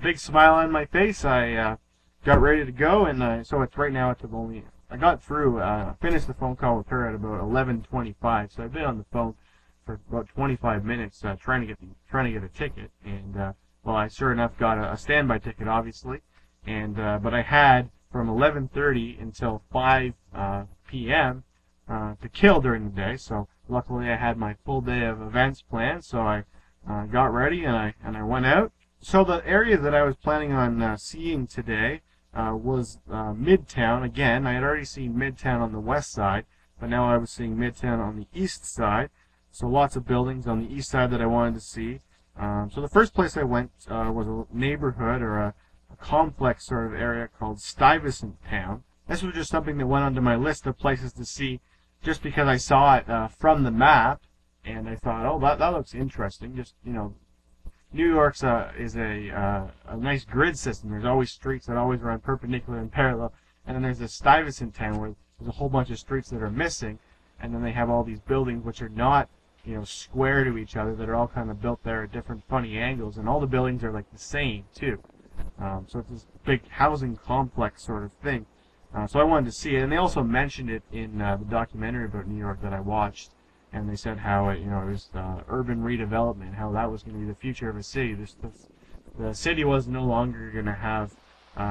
big smile on my face. I got ready to go, and so it's right now at the only. I got through, finished the phone call with her at about 11:25. So I've been on the phone for about 25 minutes trying to get a ticket, and well, I sure enough got a standby ticket, obviously, and but I had from 11:30 until 5 p.m. To kill during the day. So luckily I had my full day of events planned. So I got ready and I went out. So the area that I was planning on seeing today was Midtown. Again, I had already seen Midtown on the west side, but now I was seeing Midtown on the east side. So lots of buildings on the east side that I wanted to see. So the first place I went was a neighborhood or a complex sort of area called Stuyvesant Town. This was just something that went onto my list of places to see just because I saw it from the map, and I thought, oh, that looks interesting. Just, you know, New York's is a nice grid system. There's always streets that always run perpendicular and parallel, and then there's this Stuyvesant Town where there's a whole bunch of streets that are missing, and then they have all these buildings which are not, you know, square to each other, that are all kind of built there at different funny angles, and all the buildings are like the same too. So it's this big housing complex sort of thing. So I wanted to see it, and they also mentioned it in the documentary about New York that I watched, and they said how it, you know, it was urban redevelopment, how that was going to be the future of a city. The city was no longer going to have,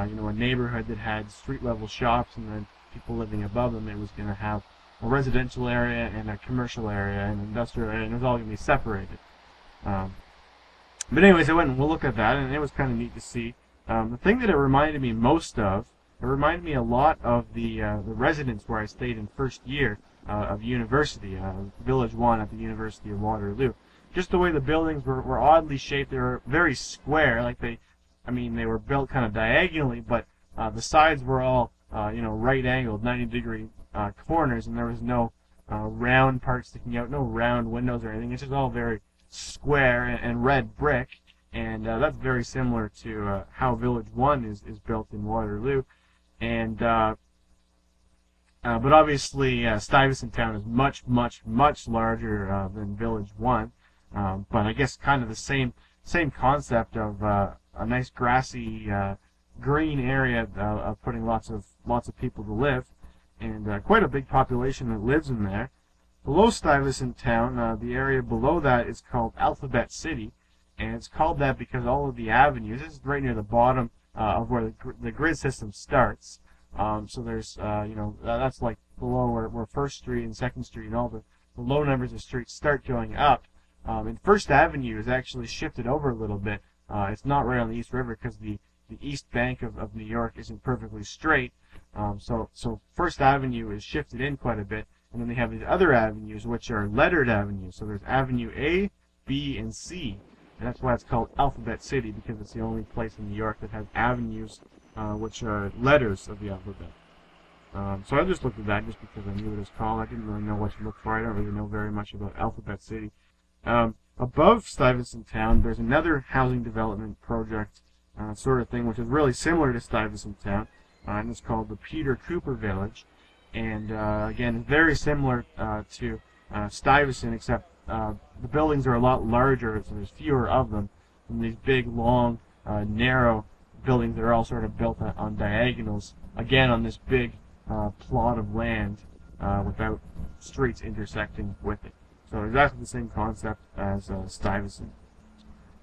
you know, a neighborhood that had street-level shops and then people living above them. It was going to have a residential area and a commercial area and an industrial area, and it was all going to be separated. But anyways, I went and we'll look at that, and it was kind of neat to see. The thing that it reminded me most of, it reminded me a lot of the residence where I stayed in first year of university, Village 1 at the University of Waterloo. Just the way the buildings were oddly shaped. They were very square, like they were built kind of diagonally, but the sides were all, you know, right-angled, 90-degree corners, and there was no round part sticking out, no round windows or anything. It's just all very square and red brick, and that's very similar to how Village 1 is built in Waterloo. And but obviously Stuyvesant Town is much larger than Village 1. But I guess kind of the same concept of a nice grassy green area of putting lots of people to live, and quite a big population that lives in there. Below Stuyvesant Town, the area below that is called Alphabet City, and it's called that because all of the avenues, this is right near the bottom of where the grid system starts. So there's, you know, that's like below where First Street and Second Street and all the low numbers of streets start going up. And First Avenue is actually shifted over a little bit. It's not right on the East River because the east bank of New York isn't perfectly straight. So First Avenue is shifted in quite a bit. And then they have these other avenues, which are lettered avenues. So there's Avenue A, B, and C. And that's why it's called Alphabet City, because it's the only place in New York that has avenues, which are letters of the alphabet. So I just looked at that just because I knew what it was called. I didn't really know what to look for. I don't really know very much about Alphabet City. Above Stuyvesant Town, there's another housing development project sort of thing, which is really similar to Stuyvesant Town, and it's called the Peter Cooper Village. And again, it's very similar to Stuyvesant, except the buildings are a lot larger, so there's fewer of them than these big, long, narrow buildings that are all sort of built on diagonals, again on this big plot of land without streets intersecting with it. So exactly the same concept as Stuyvesant.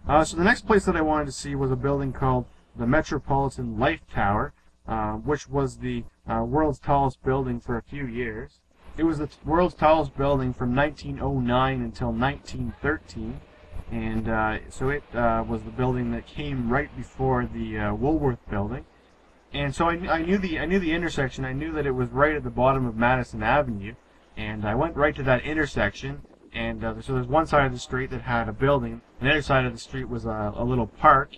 So the next place that I wanted to see was a building called the Metropolitan Life Tower, which was the world's tallest building for a few years. It was the world's tallest building from 1909 until 1913, and so it was the building that came right before the Woolworth building. And so I knew the intersection. I knew that it was right at the bottom of Madison Avenue, and I went right to that intersection. And so there's one side of the street that had a building, and the other side of the street was a little park,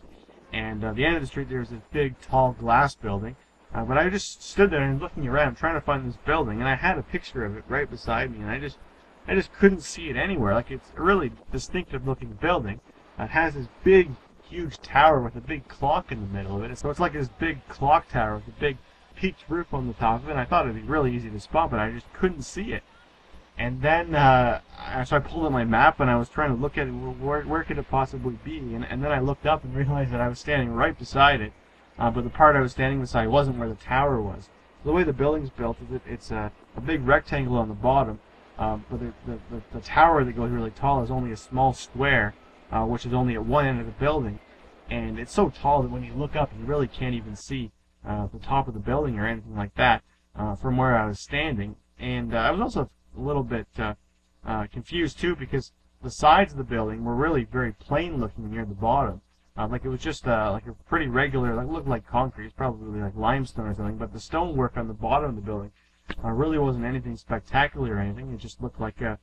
and at the end of the street there was this big, tall glass building. But I just stood there and looking around, trying to find this building, and I had a picture of it right beside me, and I just couldn't see it anywhere. Like, it's a really distinctive-looking building. It has this big, huge tower with a big clock in the middle of it. So it's like this big clock tower with a big peaked roof on the top of it. I thought it'd be really easy to spot, but I just couldn't see it. And then so I pulled out my map and I was trying to look at it, where could it possibly be, and then I looked up and realized that I was standing right beside it, but the part I was standing beside wasn't where the tower was. So the way the building's built is it's a big rectangle on the bottom, but the tower that goes really tall is only a small square, which is only at one end of the building, and it's so tall that when you look up you really can't even see the top of the building or anything like that from where I was standing. And I was also a little bit confused too, because the sides of the building were really very plain looking near the bottom. Like it was just like a pretty regular, like looked like concrete. It's probably like limestone or something, but the stonework on the bottom of the building really wasn't anything spectacular or anything. It just looked like a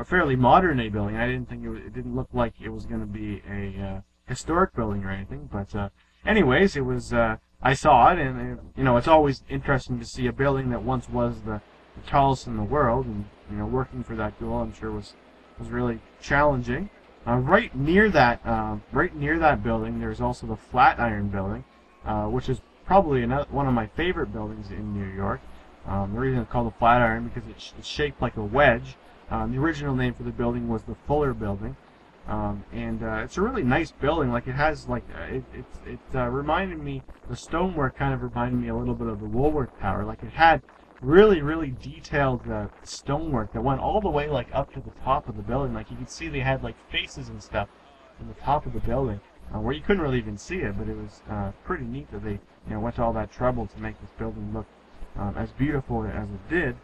fairly modern day building. I didn't think it didn't look like it was going to be a historic building or anything. But anyways, it was. I saw it, and it's always interesting to see a building that once was the tallest in the world, and working for that goal, I'm sure was really challenging. Right near that building, there's also the Flatiron Building, which is probably one of my favorite buildings in New York. The reason it's called the Flatiron because it's shaped like a wedge. The original name for the building was the Fuller Building, and it's a really nice building. Like it has it reminded me, the stonework kind of reminded me a little bit of the Woolworth Tower. Like it had really detailed stonework that went all the way like up to the top of the building. Like you could see they had like faces and stuff in the top of the building where you couldn't really even see it, but it was pretty neat that they went to all that trouble to make this building look as beautiful as it did.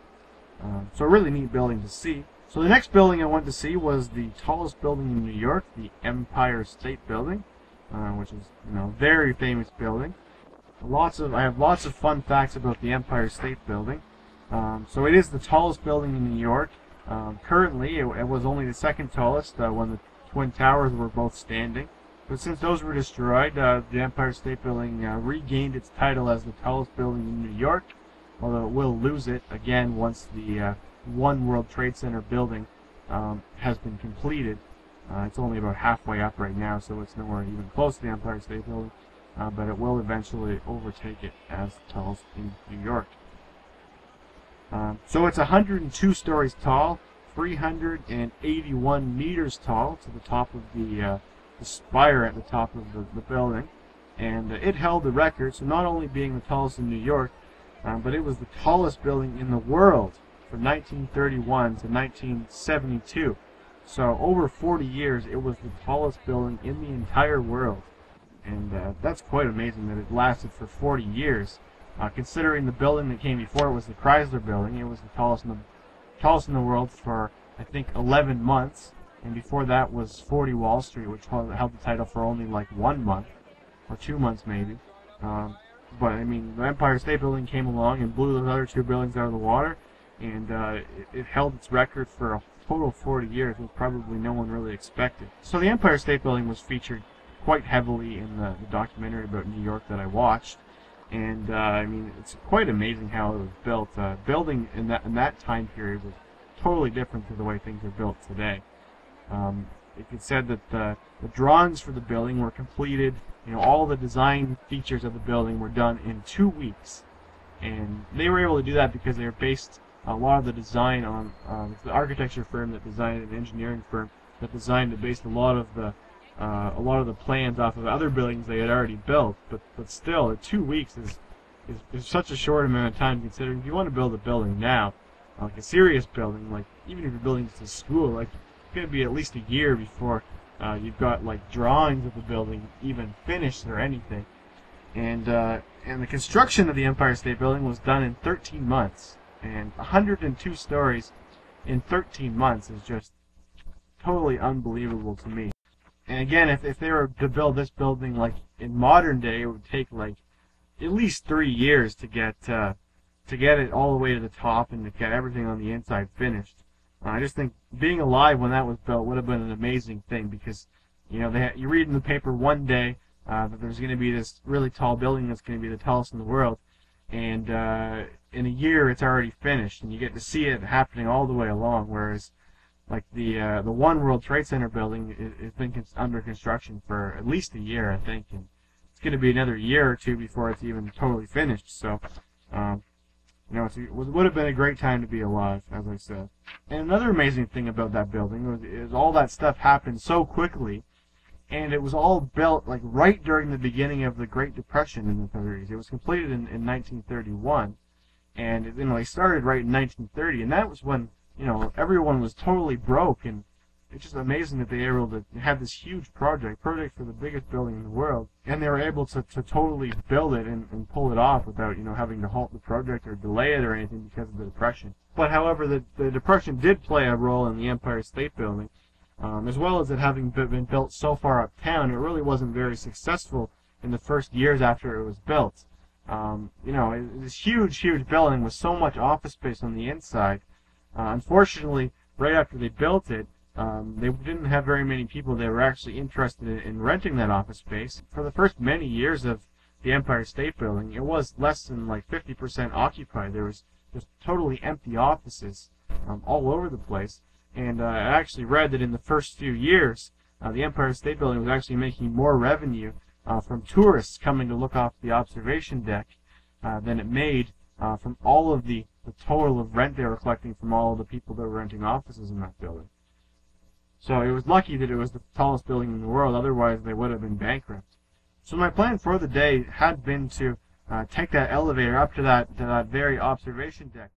So a really neat building to see. So the next building I went to see was the tallest building in New York, the Empire State Building, which is a very famous building. I have lots of fun facts about the Empire State Building. So it is the tallest building in New York. Currently, it was only the second tallest when the Twin Towers were both standing. But since those were destroyed, the Empire State Building regained its title as the tallest building in New York, although it will lose it again once the One World Trade Center building has been completed. It's only about halfway up right now, so it's nowhere even close to the Empire State Building. But it will eventually overtake it as the tallest in New York. So it's 102 stories tall, 381 meters tall to the top of the spire at the top of the building, and it held the record. So not only being the tallest in New York, but it was the tallest building in the world from 1931 to 1972. So over 40 years, it was the tallest building in the entire world. And that's quite amazing that it lasted for 40 years. Considering the building that came before it was the Chrysler Building, it was the tallest in the world for, I think, 11 months. And before that was 40 Wall Street, which held the title for only like 1 month, or 2 months maybe. But I mean, the Empire State Building came along and blew those other two buildings out of the water, and it held its record for a total of 40 years, which probably no one really expected. So the Empire State Building was featured quite heavily in the documentary about New York that I watched, and I mean, it's quite amazing how it was built. Building in that time period was totally different to the way things are built today. It said that the drawings for the building were completed. All the design features of the building were done in 2 weeks, and they were able to do that because they were based a lot of the design on the architecture firm that designed it, an engineering firm that designed it, based a lot of the plans off of other buildings they had already built. But still, 2 weeks is such a short amount of time, considering if you want to build a building now, like a serious building, like even if you're building a school, like it's going to be at least a year before you've got like drawings of the building even finished or anything. And the construction of the Empire State Building was done in 13 months, and 102 stories in 13 months is just totally unbelievable to me. And again, if they were to build this building like in modern day, it would take like at least 3 years to get it all the way to the top and to get everything on the inside finished. I just think being alive when that was built would have been an amazing thing, because you read in the paper one day that there's going to be this really tall building that's going to be the tallest in the world, and in a year it's already finished, and you get to see it happening all the way along. Whereas like the One World Trade Center building has been under construction for at least a year, I think, and it's going to be another year or two before it's even totally finished. So You know, it would have been a great time to be alive, as I said. And another amazing thing about that building is all that stuff happened so quickly, and it was all built like right during the beginning of the Great Depression in the 30s. It was completed in 1931, and they started right in 1930, and that was when everyone was totally broke, and it's just amazing that they were able to have this huge project for the biggest building in the world, and they were able to totally build it and pull it off without having to halt the project or delay it or anything because of the Depression. But however, the Depression did play a role in the Empire State Building, as well as it having been built so far uptown. It really wasn't very successful in the first years after it was built. This huge building with so much office space on the inside. Unfortunately, right after they built it, they didn't have very many people that were actually interested in renting that office space. For the first many years of the Empire State Building, it was less than 50% occupied. There was just totally empty offices all over the place. And I actually read that in the first few years, the Empire State Building was actually making more revenue from tourists coming to look off the observation deck than it made from all of the total of rent they were collecting from all of the people that were renting offices in that building. So it was lucky that it was the tallest building in the world, otherwise they would have been bankrupt. So my plan for the day had been to take that elevator up to that very observation deck.